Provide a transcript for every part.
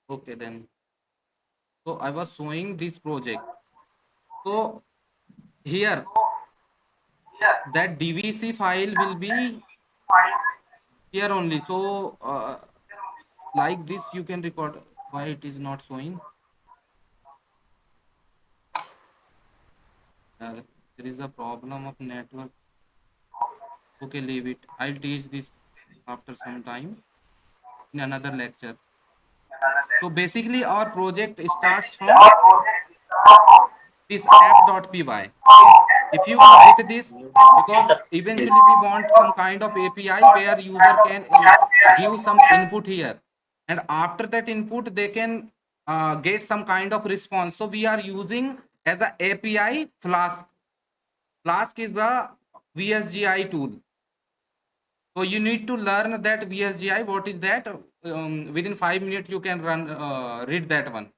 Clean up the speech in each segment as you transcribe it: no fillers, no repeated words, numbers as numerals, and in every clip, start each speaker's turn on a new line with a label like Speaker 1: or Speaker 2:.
Speaker 1: Okay, then. So I was showing this project. So here that DVC file will be here only. So like this you can record. Why it is not showing? There is a problem of network. Okay, leave it. I'll teach this after some time in another lecture. So basically our project starts from this app.py. If you will hit this, because eventually we want some kind of API where user can give some input here, and after that input they can get some kind of response. So we are using as a API Flask. Flask is the VSGI tool. So you need to learn that VSGI. What is that? Within 5 minutes you can run read that one.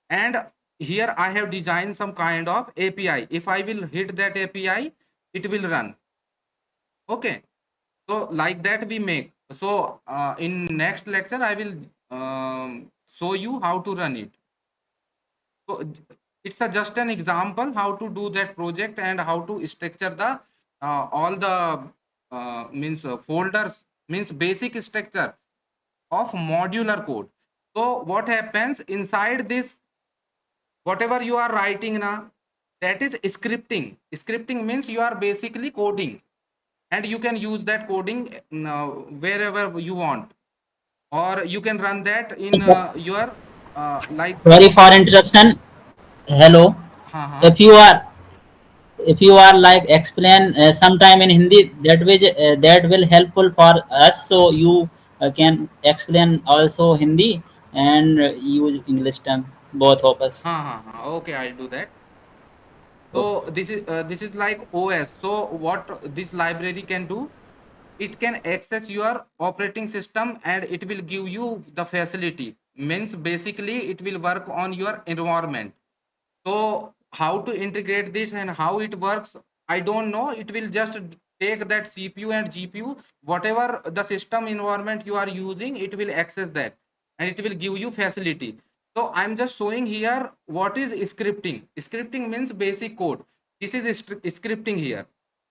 Speaker 1: And here I have designed some kind of API. If I will hit that API, it will run. Okay, so like that we make. So in next lecture I will show you how to run it. So it's just an example how to do that project and how to structure the all the means folders, means basic structure of modular code. So what happens inside this, whatever you are writing now, that is scripting. Scripting means you are basically coding, and you can use that coding wherever you want, or you can run that in your like
Speaker 2: Sorry for interruption. Hello.
Speaker 1: ha ha.
Speaker 2: if you are if you are like explain sometime in Hindi, that will helpful for us, so you can explain also Hindi and use English term, both of us.
Speaker 1: Ha ha ha. Okay, I'll do that. So
Speaker 2: Okay.
Speaker 1: this is like OS. So what this library can do, it can access your operating system and it will give you the facility. Means basically it will work on your environment. So how to integrate this and how it works, I don't know. It will just take that CPU and GPU, whatever the system environment you are using, it will access that and it will give you facility. So I'm just showing here what is scripting. Scripting means basic code. This is scripting here.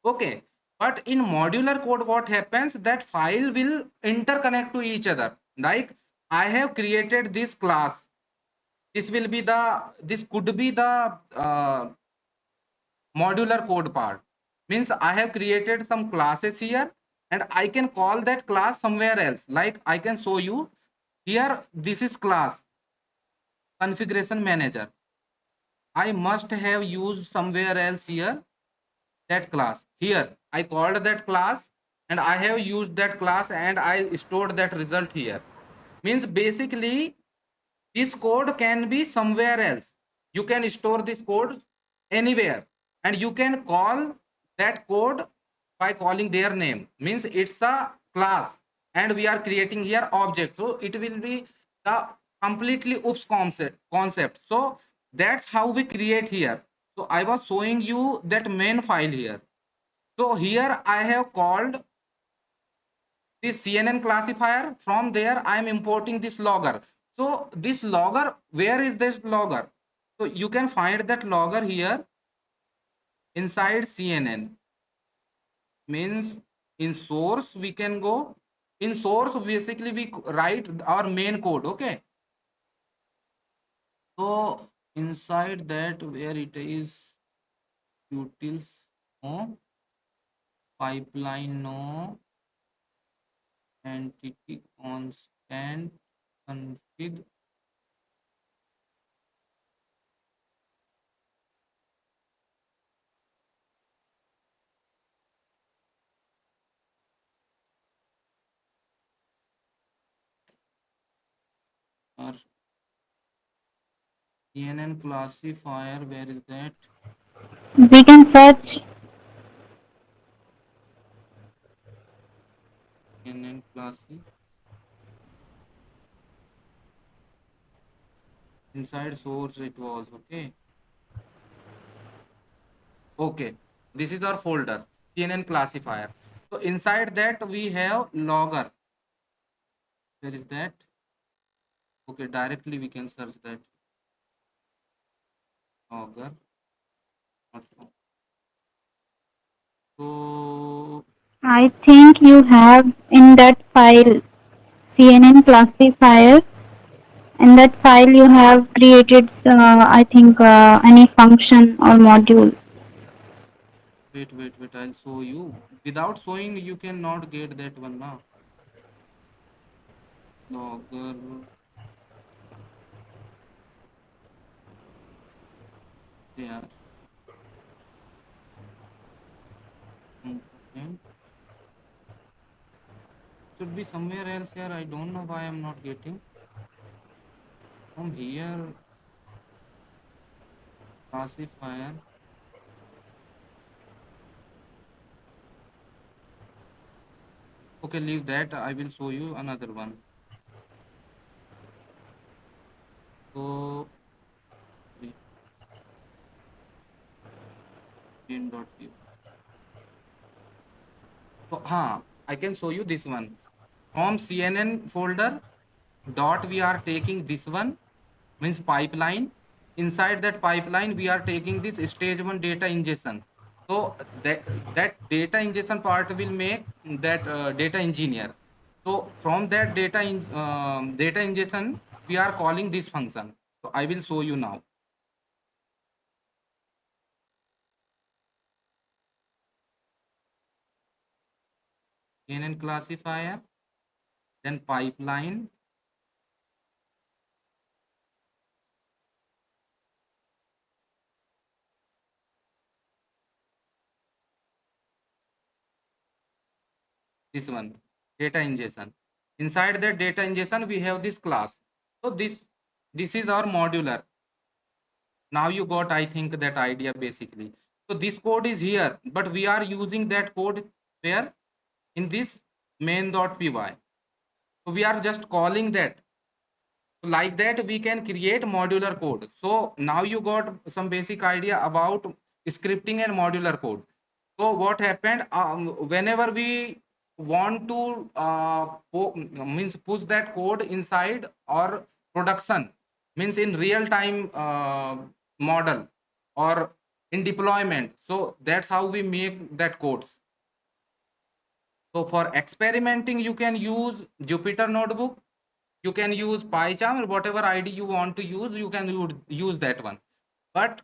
Speaker 1: Okay. But in modular code, what happens, that file will interconnect to each other. Like I have created this class, this could be the modular code part. Means I have created some classes here and I can call that class somewhere else. Like I can show you here, this is class configuration manager. I must have used somewhere else here that class. Here I called that class and I have used that class and I stored that result here. Means basically this code can be somewhere else. You can store this code anywhere and you can call that code by calling their name. Means it's a class and we are creating here object. So it will be the completely oops concept. So that's how we create here. So I was showing you that main file here. So here I have called this CNN classifier. From there I am importing this logger. So this logger, where is this logger? So you can find that logger here inside CNN. Means in source we can go. In source basically we write our main code. Okay. So inside that, where it is, utils no, pipeline no, entity constant config. Or CNN classifier, where is that?
Speaker 3: We can search.
Speaker 1: CNN classy. Inside source it was, okay. Okay. This is our folder, CNN classifier. So inside that we have logger. Where is that? Okay, directly we can search that. Augur, not found. So
Speaker 3: I think you have in that file CNN classifier. In that file, you have created, I think, any function or module.
Speaker 1: wait. I'll show you. Without showing, you cannot get that one now. Logger. Yeah. Component. Should be somewhere else here. I don't know why I'm not getting. From here, classifier. Okay, leave that. I will show you another one. So, in.py. So, I can show you this one. From CNN folder, dot we are taking this one, means pipeline. Inside that pipeline, we are taking this stage one data ingestion. So that data ingestion part will make that data engineer. So from that data ingestion, we are calling this function. So I will show you now. CNN classifier, then pipeline. This one, data ingestion. Inside that data ingestion, we have this class. So this is our modular. Now you got, I think, that idea basically. So this code is here, but we are using that code where? In this main.py. So we are just calling that. So like that we can create modular code. So now you got some basic idea about scripting and modular code. So what happened, whenever we want to means push that code inside or production, means in real time model or in deployment, so that's how we make that codes. So for experimenting, you can use Jupyter Notebook, you can use PyCharm, or whatever ID you want to use, you can use that one. But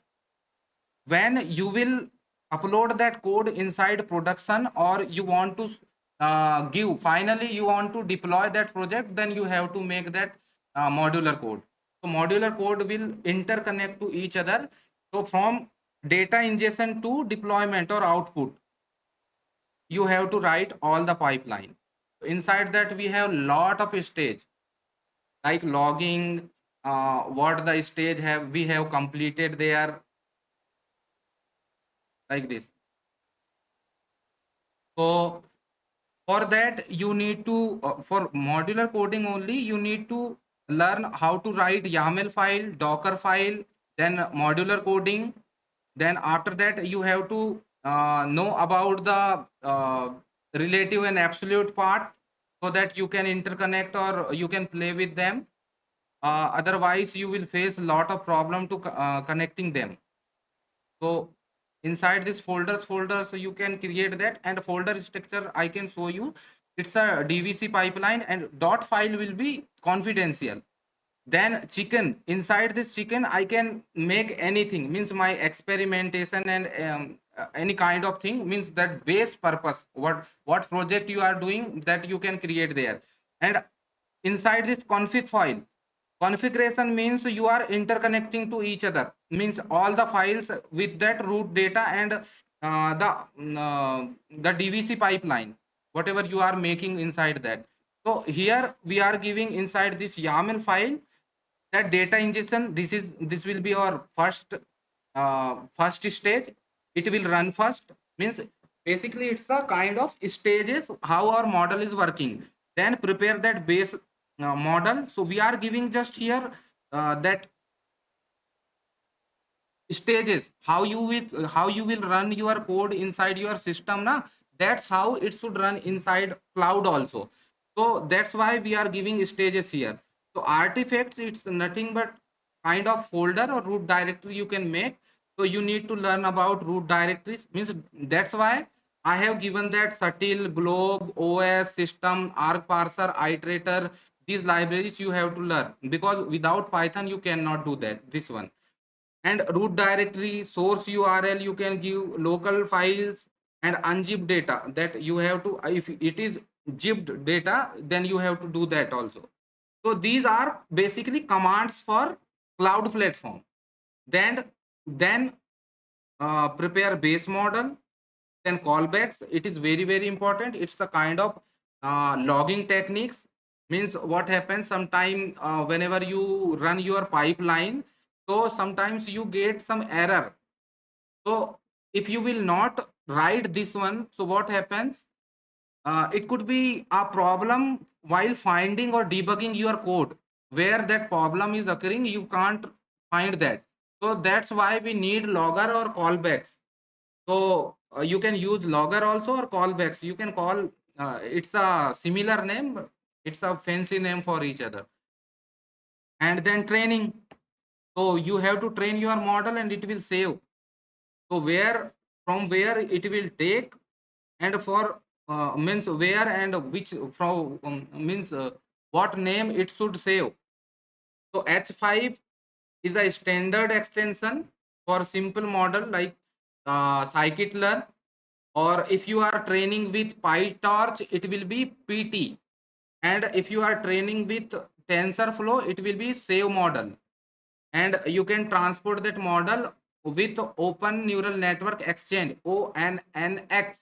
Speaker 1: when you will upload that code inside production, or you want to give, finally you want to deploy that project, then you have to make that modular code. So modular code will interconnect to each other. So from data ingestion to deployment or output, you have to write all the pipeline. Inside that we have lot of stage, like logging, what the stage have we have completed there, like this. So for that you need to for modular coding only, you need to learn how to write YAML file, Docker file, then modular coding. Then after that you have to know about the relative and absolute part, so that you can interconnect or you can play with them. Otherwise you will face a lot of problem to connecting them. So inside this folders, so you can create that, and folder structure I can show you. It's a DVC pipeline, and dot file will be confidential. Then chicken, inside this chicken I can make anything, means my experimentation and any kind of thing, means that base purpose, what project you are doing, that you can create there. And inside this config file, configuration means you are interconnecting to each other, means all the files with that root data and the DVC pipeline, whatever you are making inside that. So here we are giving inside this YAML file that data ingestion. This will be our first stage. It will run first, means basically it's the kind of stages how our model is working. Then prepare that base model. So we are giving just here that stages, how you will run your code inside your system na. That's how it should run inside cloud also. So that's why we are giving stages here. So artifacts, it's nothing but kind of folder or root directory you can make. So you need to learn about root directories. Means that's why I have given that Subtle, Globe, OS, System, Arc Parser, Iterator. These libraries you have to learn, because without Python you cannot do that. This one. And root directory, source URL, you can give local files and unzipped data, that you have to, if it is zipped data, then you have to do that also. So these are basically commands for cloud platform. Then prepare base model, then callbacks. It is very very important. It's the kind of logging techniques. Means what happens sometime whenever you run your pipeline, so sometimes you get some error. So if you will not write this one, so what happens, it could be a problem while finding or debugging your code, where that problem is occurring, you can't find that. So that's why we need logger or callbacks. So you can use logger also or callbacks. You can call, it's a similar name, it's a fancy name for each other. And then training. So you have to train your model and it will save. So where, from where it will take, and for means where and which, from means what name it should save. So H5 is a standard extension for simple model like scikit-learn, or if you are training with PyTorch, it will be PT, and if you are training with TensorFlow, it will be save model, and you can transport that model with Open Neural Network Exchange, ONNX.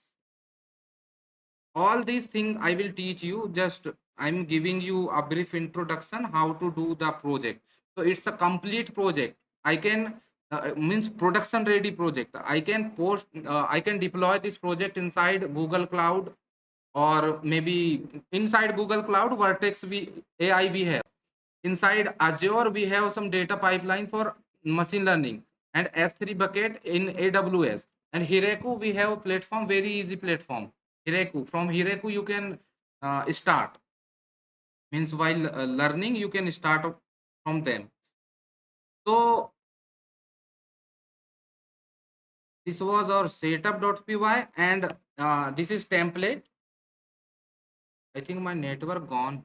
Speaker 1: All these things I will teach you. Just I'm giving you a brief introduction how to do the project. So it's a complete project. I can means production ready project. I can post, I can deploy this project inside Google Cloud, or maybe inside Google Cloud Vertex AI we have. Inside Azure we have some data pipeline for machine learning, and S3 bucket in AWS. And Heroku we have a platform, very easy platform, Heroku. From Heroku you can start. Means while learning you can start from them. So this was our setup.py, and this is template. I think my network gone.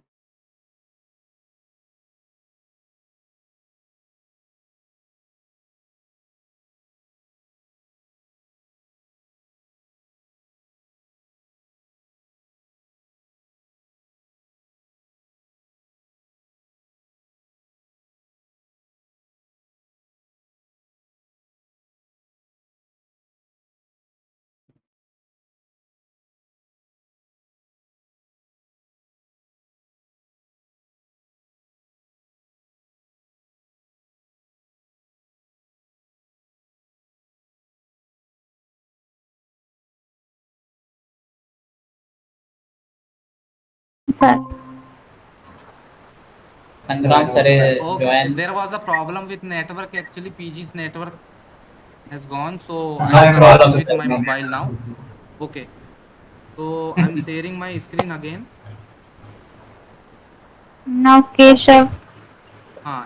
Speaker 3: Sir.
Speaker 2: Sangram sir
Speaker 1: Okay,
Speaker 2: join.
Speaker 1: there was a problem with network. Actually, PG's network has gone, so I
Speaker 2: No
Speaker 1: am
Speaker 2: problem,
Speaker 1: connected with
Speaker 2: sir.
Speaker 1: my
Speaker 2: No.
Speaker 1: mobile now. Okay, so I'm sharing my screen again.
Speaker 3: Now Keshav.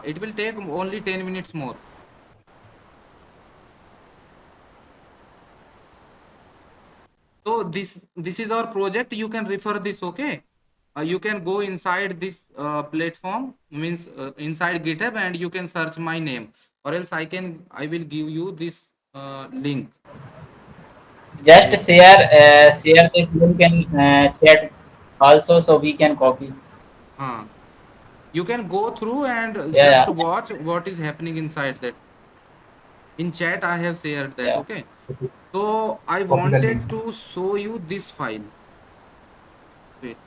Speaker 1: It will take only 10 minutes more. So this is our project. You can refer this. Okay, you can go inside this platform, means inside GitHub, and you can search my name, or else I will give you this link.
Speaker 2: Just
Speaker 1: Wait.
Speaker 2: share this link in chat also, so we can copy.
Speaker 1: You can go through and just
Speaker 2: Yeah,
Speaker 1: watch what is happening inside that. In chat I have shared that.
Speaker 2: yeah.
Speaker 1: Okay, so I wanted to show you this file. Wait.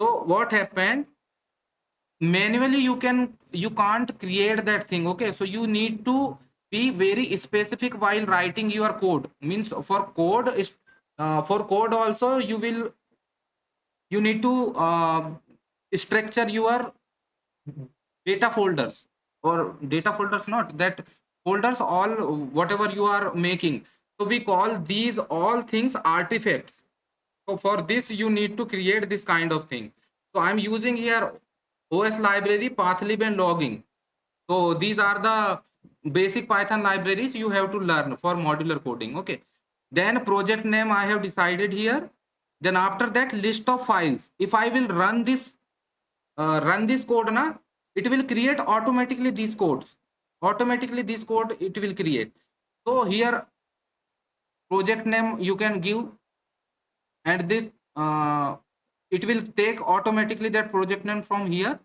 Speaker 1: So what happened, manually you can't create that thing. Okay, so you need to be very specific while writing your code. Means for code is for code also you need to structure your data folders, or data folders, not that folders, all whatever you are making. So we call these all things artifacts. So for this, you need to create this kind of thing. So I'm using here OS library, pathlib and logging. So these are the basic Python libraries you have to learn for modular coding. Okay. Then project name I have decided here. Then after that, list of files. If I will run this code na, it will create automatically these codes. Automatically this code it will create. So here project name you can give, and this it will take automatically that project name from here.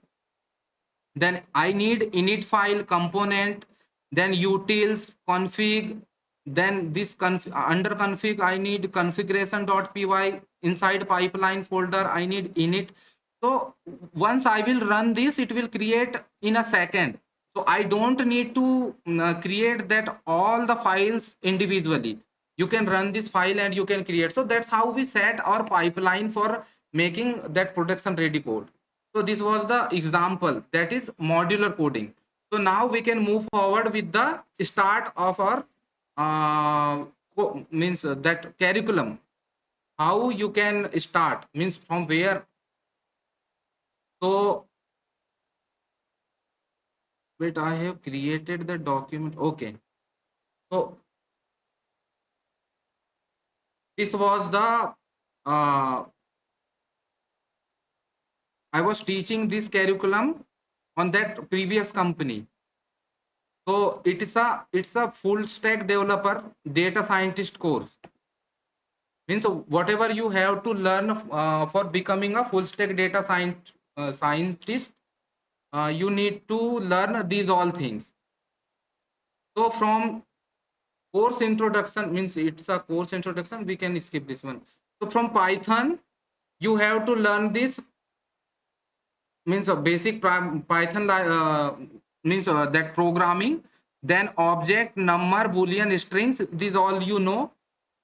Speaker 1: Then I need init file component, then utils config, then this under config I need configuration.py, inside pipeline folder I need init. So once I will run this, it will create in a second. So I don't need to create that all the files individually. You can run this file and you can create. So that's how we set our pipeline for making that production ready code. So this was the example, that is modular coding. So now we can move forward with the start of our means that curriculum. How you can start, means from where. So wait, I have created the document. Okay. So this was the I was teaching this curriculum on that previous company. So it's a full stack developer data scientist course. Means whatever you have to learn for becoming a full stack data scientist, you need to learn these all things. So from course introduction, means it's a course introduction, we can skip this one. So from Python, you have to learn this, means a basic Python means that programming, then object, number, boolean, strings, these all you know.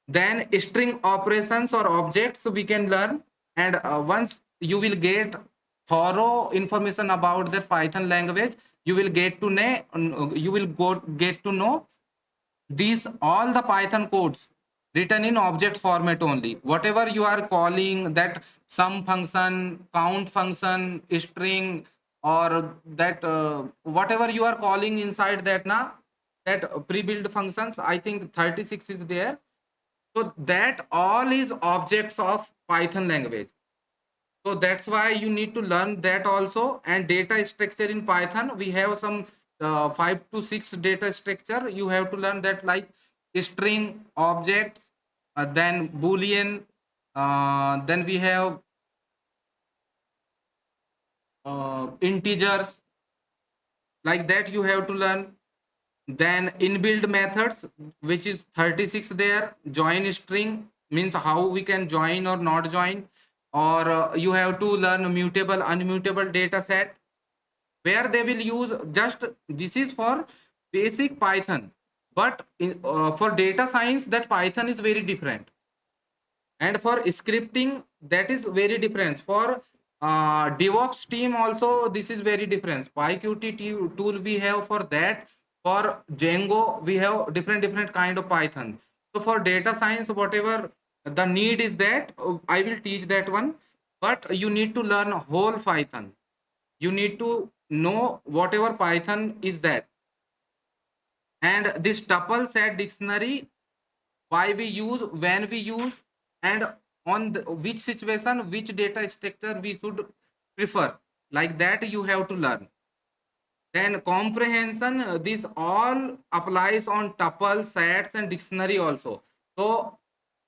Speaker 1: Then string operations or objects we can learn, and once you will get thorough information about the Python language, you will get to know these all the Python codes written in object format only. Whatever you are calling, that sum function, count function, string, or that whatever you are calling inside that that pre-built functions, I think 36 is there. So that all is objects of Python language. So that's why you need to learn that also. And data structure in Python, we have some 5 to 6 data structure. You have to learn that, like string, objects, then boolean, then we have integers, like that you have to learn. Then inbuilt methods, which is 36 there. Join string, means how we can join or not join. Or you have to learn mutable, unmutable data set, where they will use just, this is for basic Python. But for data science, that Python is very different. And for scripting, that is very different. For DevOps team also, this is very different. PyQt tool we have for that. For Django, we have different kind of Python. So for data science, whatever the need is, that I will teach that one. But you need to learn whole Python. You need to know whatever Python is that. And this tuple set dictionary, why we use, when we use, and on which situation, which data structure we should prefer, like that you have to learn. Then comprehension, this all applies on tuple, sets, and dictionary also. So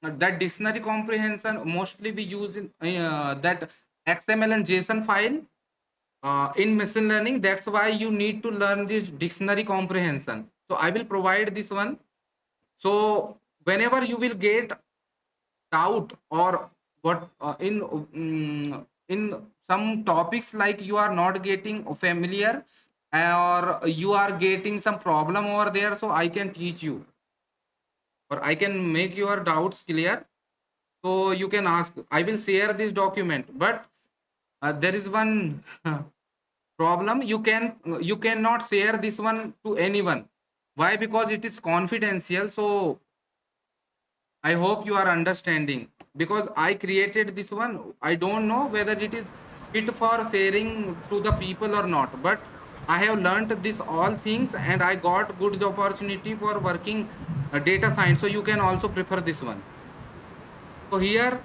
Speaker 1: that dictionary comprehension, mostly we use in that XML and JSON file in machine learning. That's why you need to learn this dictionary comprehension. So I will provide this one. So whenever you will get doubt, or what in some topics, like you are not getting familiar, or you are getting some problem over there, so I can teach you, or I can make your doubts clear. So you can ask, I will share this document. But there is one problem, you cannot share this one to anyone. Why? Because it is confidential. So I hope you are understanding. because I created this one. I don't know whether it is fit for sharing to the people or not, but I have learned this all things and I got good opportunity for working data science. So you can also prefer this one. So here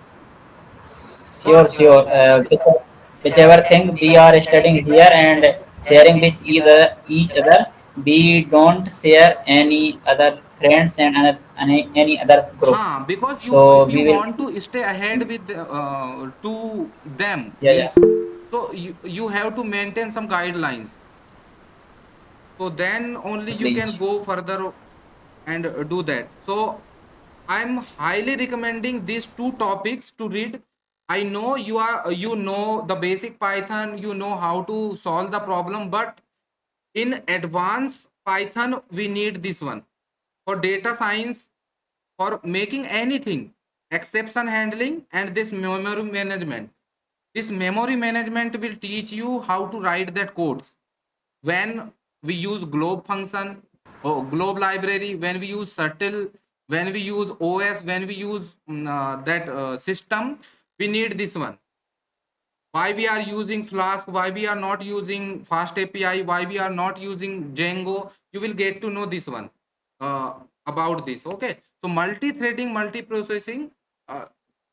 Speaker 1: for
Speaker 2: Sure, sure. Whichever thing we are studying here and sharing with either each other, we don't share any other friends and any other groups.
Speaker 1: because you,
Speaker 2: So
Speaker 1: if you
Speaker 2: we will.
Speaker 1: want to stay ahead with to them
Speaker 2: Yeah, yeah.
Speaker 1: means, so you have to maintain some guidelines, so then only you can
Speaker 2: Please.
Speaker 1: go further and do that. So I'm highly recommending these two topics to read. I know you know the basic Python, you know how to solve the problem, but in advanced Python we need this one for data science, for making anything, exception handling, and this memory management. This memory management will teach you how to write that codes when we use globe function or globe library, when we use subtle, when we use os, when we use that system, we need this one. Why we are using Flask, why we are not using Fast API, why we are not using Django, you will get to know this one uh, about this. Okay, so multi-threading, multi-processing, uh,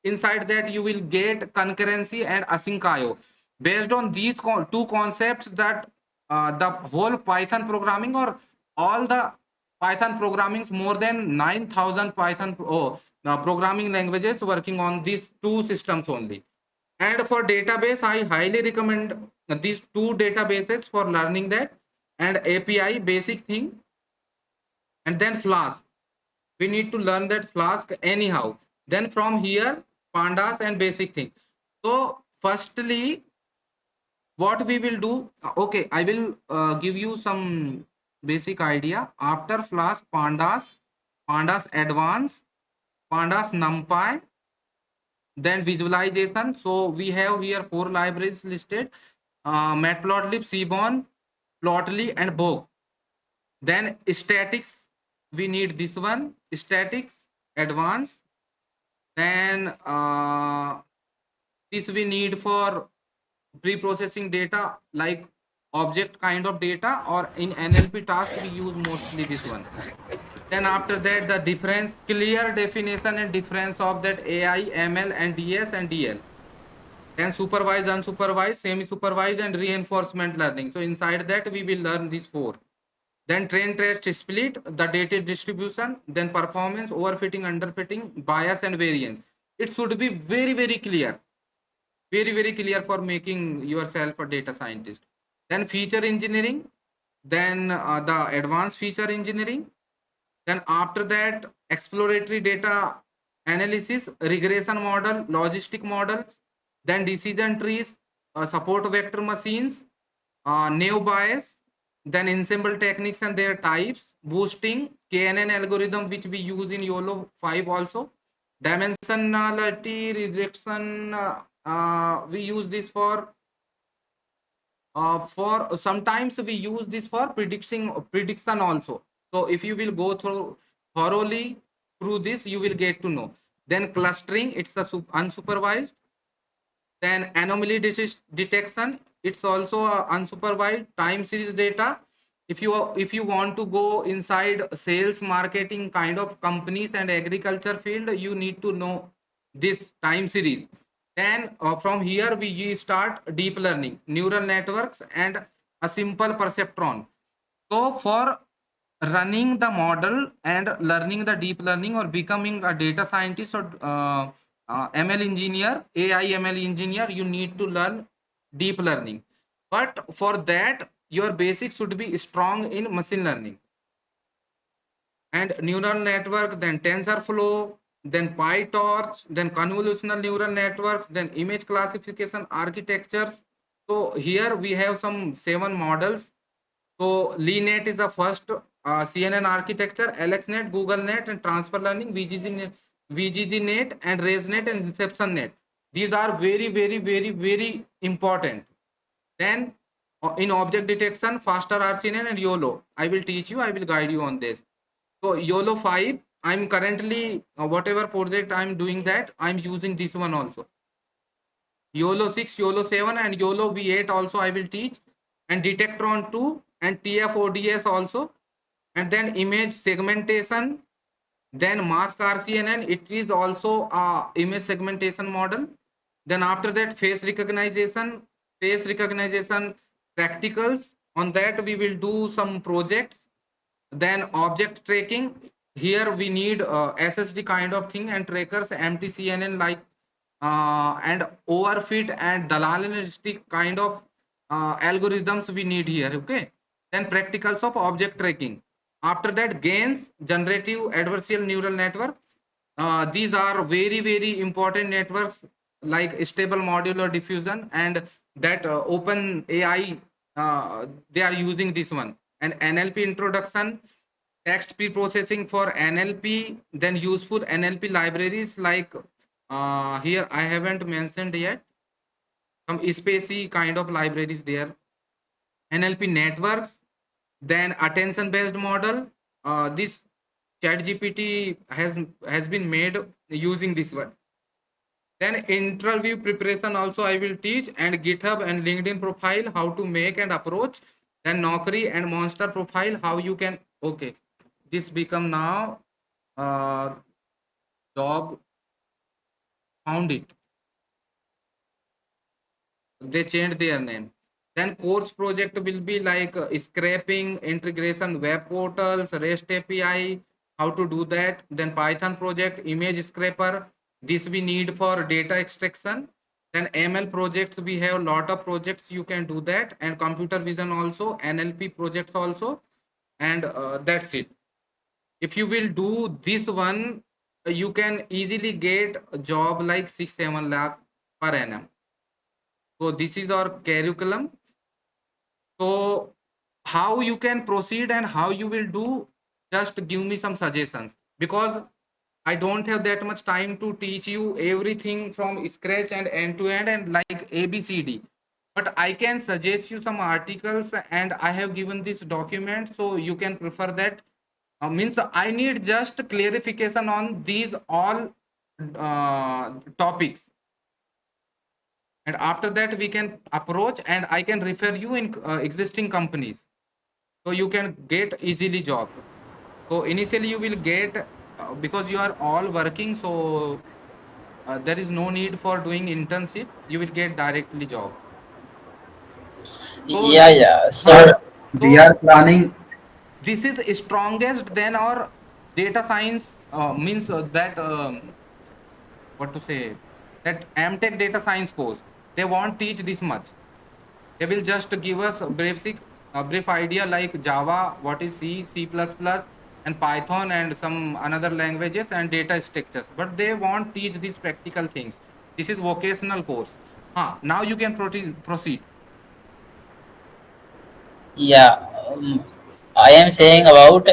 Speaker 1: inside that you will get concurrency and async IO. Based on these two concepts, that the whole Python programming or all the Python programmings, more than 9,000 Python programming languages working on these two systems only. And for database, I highly recommend these two databases for learning that, and API basic thing, and then Flask. We need to learn that Flask anyhow. Then from here, pandas and basic thing. So firstly, what we will do, okay, I will give you some basic idea. After Flask, pandas advanced, pandas numpy, then visualization. So we have here 4 libraries listed: matplotlib, seaborn, plotly, and bog. Then statics, we need this one, statics advanced. Then this we need for pre-processing data, like object kind of data, or in NLP task we use mostly this one. Then after that, the difference, clear definition and difference of that AI, ML, and DS and DL. Then supervised, unsupervised, semi-supervised, and reinforcement learning. So inside that we will learn these 4. Then train, test, split, the data distribution, then performance, overfitting, underfitting, bias, and variance. It should be very, very clear. Very, very clear for making yourself a data scientist. Then feature engineering, then the advanced feature engineering. Then after that, exploratory data analysis, regression model, logistic models, then decision trees, support vector machines, naive Bayes, then ensemble techniques and their types, boosting, KNN algorithm, which we use in YOLO 5 also, dimensionality rejection, we use this for sometimes we use this for prediction also. So if you will go through thoroughly through this, you will get to know. Then clustering, it's the unsupervised. Then anomaly detection, it's also unsupervised. Time series data, if you want to go inside sales marketing kind of companies and agriculture field, you need to know this time series. Then from here we start deep learning, neural networks, and a simple perceptron. So for running the model and learning the deep learning or becoming a data scientist or ML engineer, AI ML engineer, you need to learn deep learning. But for that, your basics should be strong in machine learning and neural network, then TensorFlow, then PyTorch, then convolutional neural networks, then image classification architectures. So here we have some 7 models. So LeNet is the first CNN architecture, LXNet, GoogleNet, and transfer learning, VGGNet, and ResNet, and InceptionNet. These are very, very, very, very important. Then in object detection, faster RCNN and YOLO. I will teach you, I will guide you on this. So YOLO 5, I'm currently whatever project I'm doing, that I'm using this one also. YOLO 6, YOLO 7, and YOLO V8 also I will teach, and Detectron 2 and TFODS also, and then image segmentation, then mask RCNN. It is also a image segmentation model. Then after that, face recognition practicals. On that we will do some projects. Then object tracking. Here we need SSD kind of thing and trackers, MTCNN like, and overfit and dalalinistic kind of algorithms we need here. Okay. Then practicals of object tracking. After that, GANs, generative adversarial neural networks. These are very very important networks, like stable modular diffusion, and that open AI, they are using this one. And NLP introduction, text pre-processing for NLP, then useful NLP libraries like, here I haven't mentioned yet, some spacey kind of libraries there. NLP networks, then attention based model. This chat GPT has been made using this one. Then interview preparation also I will teach, and GitHub and LinkedIn profile, how to make and approach. Then Naukri and Monster profile, how you can, okay, this become now job found it, they changed their name. Then course project will be like scraping, integration, web portals, REST API, how to do that. Then Python project, image scraper. This we need for data extraction. Then ML projects, we have a lot of projects you can do that, and computer vision also, NLP projects also, and that's it. If you will do this one, you can easily get a job like 6-7 lakh per annum. So this is our curriculum. So how you can proceed and how you will do, just give me some suggestions, because I don't have that much time to teach you everything from scratch and end to end and like ABCD. But I can suggest you some articles, and I have given this document, so you can prefer that. Means I need just clarification on these all topics, and after that we can approach, and I can refer you in existing companies, so you can get easily job. So initially you will get, because you are all working, so there is no need for doing internship, you will get directly job. So
Speaker 2: Yeah, yeah.
Speaker 1: huh,
Speaker 2: So
Speaker 4: We
Speaker 1: so
Speaker 4: are planning.
Speaker 1: this is strongest than our data science, means that, what to say, that MTech data science course, they won't teach this much. They will just give us a brief idea like Java, what is C, C++, and Python, and some another languages and data structures. But they won't teach these practical things. This is vocational course. Now you can proceed.
Speaker 2: yeah, I am saying about,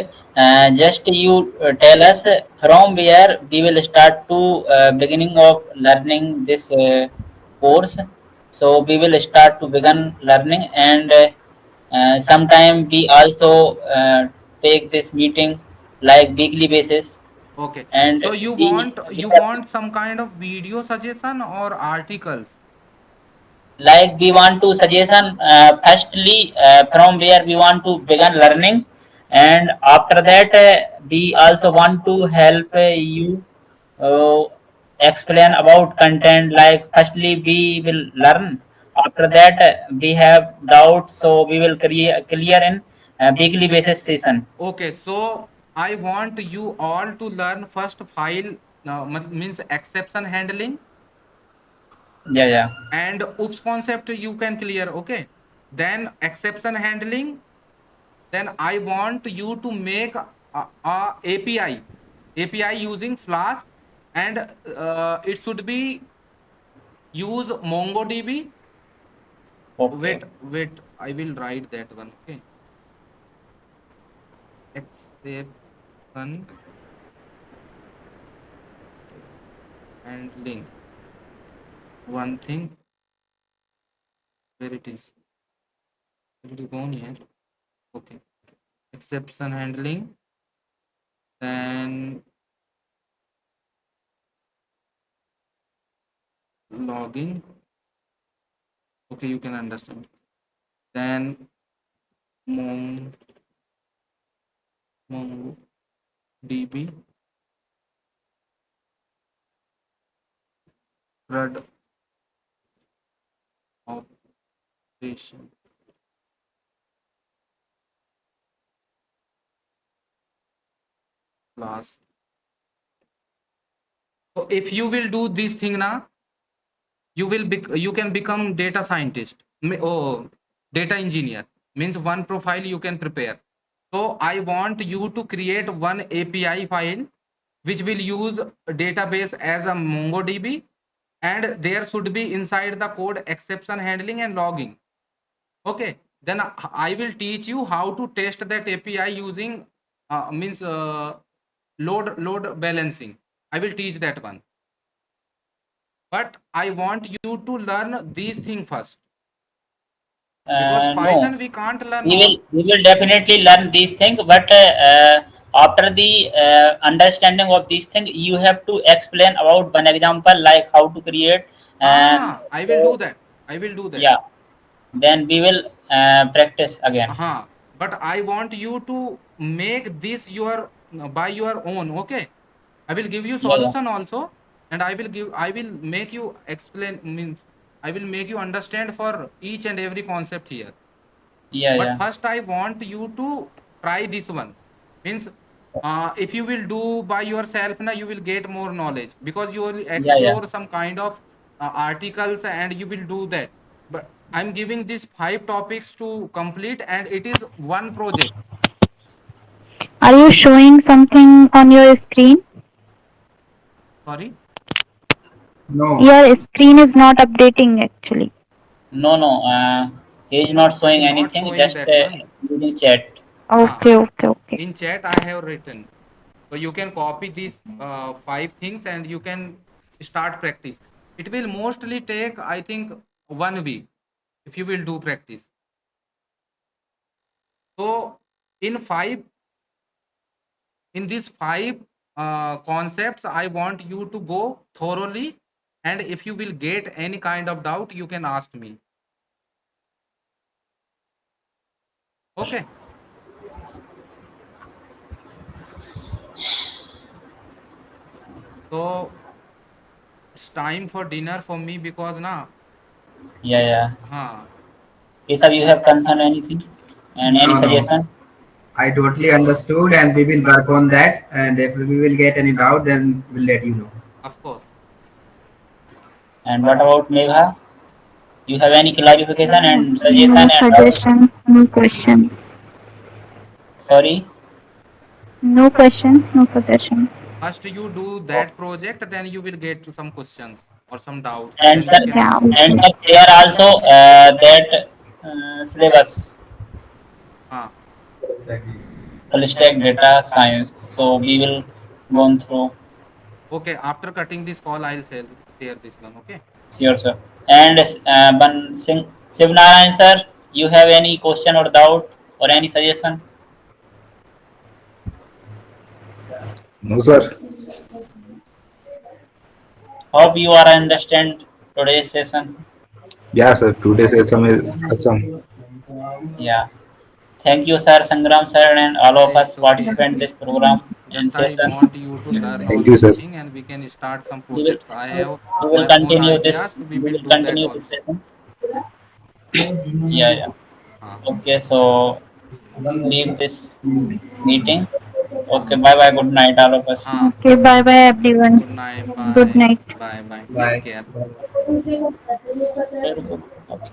Speaker 2: just you tell us from where we will start to beginning of learning this course. So we will start to begin learning, and sometime we also take this meeting like weekly basis,
Speaker 1: Okay.
Speaker 2: and
Speaker 1: So you
Speaker 2: we,
Speaker 1: want
Speaker 2: we
Speaker 1: you
Speaker 2: have,
Speaker 1: want some kind of video suggestion or articles?
Speaker 2: like we want to suggestion firstly from where we want to begin learning, and after that we also want to help you uh, explain about content. Like firstly we will learn, after that we have doubts, so we will clear in weekly basis session.
Speaker 1: Okay, so I want you all to learn first file, means exception handling,
Speaker 2: Yeah, yeah.
Speaker 1: and oops concept you can clear. Okay, then exception handling, then I want you to make a API using Flask, and it should be use MongoDB.
Speaker 2: Okay.
Speaker 1: Wait, I will write that one. Okay, exception handling, one thing, where it is, it is gone here. Okay, exception handling, then logging. Okay, you can understand. Then Mon MongoDB CRUD operation class. So if you will do this thing now, you can become data scientist. Oh, data engineer means one profile you can prepare. So I want you to create one API file which will use a database as a MongoDB, and there should be inside the code exception handling and logging. Okay, then I will teach you how to test that API using means load balancing. I will teach that one, but I want you to learn these things first, because
Speaker 2: No,
Speaker 1: Python we can't learn all.
Speaker 2: we will definitely learn these things, but after the understanding of these things, you have to explain about one example like how to create, and
Speaker 1: I will do that. I will do that.
Speaker 2: yeah, then we will practice again.
Speaker 1: But I want you to make this your by your own. Okay, I will give you
Speaker 2: Yeah, yeah,
Speaker 1: solution also, and I will make you explain, means I will make you understand for each and every concept here.
Speaker 2: yeah,
Speaker 1: But
Speaker 2: yeah,
Speaker 1: first I want you to try this one, means if you will do by yourself now, you will get more knowledge, because you will
Speaker 2: yeah, yeah,
Speaker 1: explore some kind of articles and you will do that. But I'm giving these 5 topics to complete, and it is one project.
Speaker 3: Are you showing something on your screen?
Speaker 1: Sorry.
Speaker 4: No.
Speaker 3: Your screen is not updating actually.
Speaker 2: no, no, he is not
Speaker 1: No,
Speaker 2: showing
Speaker 1: I'm not
Speaker 2: anything,
Speaker 1: showing
Speaker 2: just
Speaker 1: that one.
Speaker 2: using chat.
Speaker 1: Huh.
Speaker 3: Okay, okay, okay.
Speaker 1: In chat I have written, so you can copy these 5 things and you can start practice. It will mostly take, I think, 1 week if you will do practice. So in five in these 5 concepts, I want you to go thoroughly, and if you will get any kind of doubt, you can ask me. Okay. So it's time for dinner for me, because now,
Speaker 2: Yeah, yeah.
Speaker 1: huh,
Speaker 2: Keshav, you have concern anything and any
Speaker 4: No, no.
Speaker 2: suggestion?
Speaker 4: I totally understood, and we will work on that. And if we will get any doubt, then we'll let you know.
Speaker 1: of course.
Speaker 2: And what about Megha? You have any clarification and
Speaker 3: No
Speaker 2: suggestion and doubt?
Speaker 3: suggestions, no questions.
Speaker 2: Sorry.
Speaker 3: No questions, no suggestions.
Speaker 1: First you do that project, then you will get to some questions or some doubts,
Speaker 2: And
Speaker 1: then you
Speaker 2: sir,
Speaker 1: can
Speaker 3: Yeah,
Speaker 1: ask me.
Speaker 2: and
Speaker 3: okay.
Speaker 2: sir, there also that syllabus
Speaker 1: Ah,
Speaker 2: full stack data science. So we will go through.
Speaker 1: okay, after cutting this call, I'll share this one. Okay.
Speaker 2: Sure, sir. And Ban Singh Shivnarayan sir, you have any question or doubt or any suggestion?
Speaker 5: No, sir.
Speaker 2: Hope you are understand today's session.
Speaker 5: Yeah, sir. Today's session is awesome.
Speaker 2: Yeah. Thank you, sir, Sangram sir, and all of us
Speaker 1: It's okay.
Speaker 2: participant in this program and
Speaker 1: Just I
Speaker 2: session.
Speaker 1: want you to learn all
Speaker 5: Thank you,
Speaker 1: these
Speaker 5: sir.
Speaker 1: things, and we can start some
Speaker 2: We will
Speaker 1: projects. I have
Speaker 2: we will
Speaker 1: my own
Speaker 2: continue this.
Speaker 1: ideas. We
Speaker 2: We
Speaker 1: will
Speaker 2: will
Speaker 1: do that
Speaker 2: continue this
Speaker 1: also.
Speaker 2: session. Yeah, yeah.
Speaker 1: Ah,
Speaker 2: Okay, so leave this meeting. Okay, bye bye. Good night, all of us.
Speaker 1: ah.
Speaker 3: Okay, bye bye everyone.
Speaker 1: Good night.
Speaker 3: Good
Speaker 1: Bye.
Speaker 3: night.
Speaker 1: Bye. Bye. Take
Speaker 4: Bye.
Speaker 1: care.
Speaker 2: Very good. Okay.